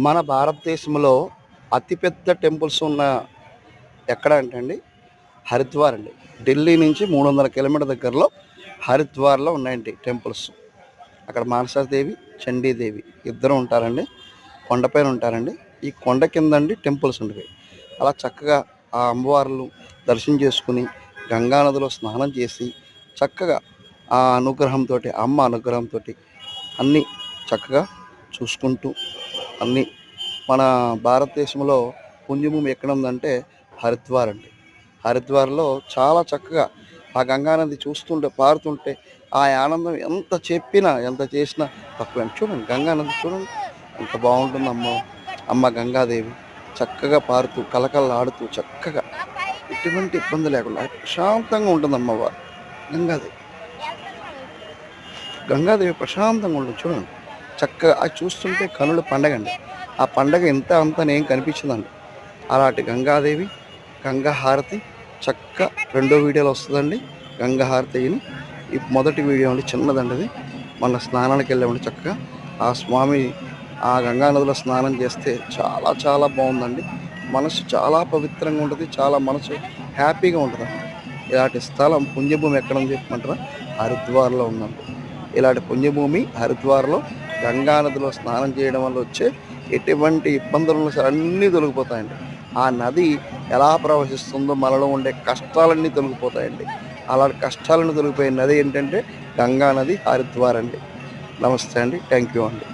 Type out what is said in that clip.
మన భారతదేశంలో అతిపెద్ద టెంపుల్స్ ఉన్న ఎక్కడ అంటే అండి హరిద్వార్ అండి. ఢిల్లీ నుంచి 300 కిలోమీటర్ దగ్గరలో హరిద్వార్లో ఉన్నాయండి టెంపుల్స్. అక్కడ మానసాదేవి, చండీదేవి ఇద్దరు ఉంటారండి. కొండపైన ఉంటారండి. ఈ కొండ కిందండి టెంపుల్స్ ఉండేవి. అలా చక్కగా ఆ అమ్మవార్లు దర్శనం చేసుకుని గంగానదిలో స్నానం చేసి చక్కగా ఆ అనుగ్రహంతో, అమ్మ అనుగ్రహంతో అన్నీ చక్కగా చూసుకుంటూ అన్నీ మన భారతదేశంలో పుణ్యభూమి ఎక్కడ ఉందంటే హరిద్వార్ అండి. హరిద్వార్లో చాలా చక్కగా ఆ గంగానది చూస్తుంటే పారుతుంటే ఆ ఆనందం ఎంత చెప్పినా ఎంత చేసినా తక్కువ. చూడండి గంగానది చూడండి ఎంత బాగుంటుంది. అమ్మ గంగాదేవి చక్కగా పారుతూ కలకలలాడుతూ చక్కగా ఎటువంటి ఇబ్బంది లేకుండా ప్రశాంతంగా ఉంటుంది అమ్మవారు. గంగాదేవి గంగాదేవి ప్రశాంతంగా ఉంటుంది చూడండి. చక్కగా అది చూస్తుంటే కనుల పండగ అండి. ఆ పండగ ఇంత అంతా నేను కనిపించిందండి. అలాంటి గంగాదేవి గంగా హారతి చక్క రెండో వీడియోలో వస్తుందండి. గంగా హారతి అయిన ఈ మొదటి వీడియో అండి చిన్నదండి. అది మన స్నానానికి వెళ్ళామండి. చక్కగా ఆ స్వామి ఆ గంగా నదిలో స్నానం చేస్తే చాలా చాలా బాగుందండి. మనసు చాలా పవిత్రంగా ఉంటుంది. చాలా మనసు హ్యాపీగా ఉంటుంది. ఇలాంటి స్థలం పుణ్యభూమి ఎక్కడని చెప్పమంటారా? హరిద్వార్లో ఉందండి. ఇలాంటి పుణ్యభూమి హరిద్వార్లో గంగానదిలో స్నానం చేయడం వల్ల వచ్చే ఎటువంటి ఇబ్బందులను సరే అన్నీ తొలగిపోతాయండి. ఆ నది ఎలా ప్రవహిస్తుందో మనలో ఉండే కష్టాలన్నీ తొలగిపోతాయండి. అలాంటి కష్టాలను తొలగిపోయే నది ఏంటంటే గంగా నది, హరిద్వార్ అండి. నమస్తే అండి. థ్యాంక్ యూ అండి.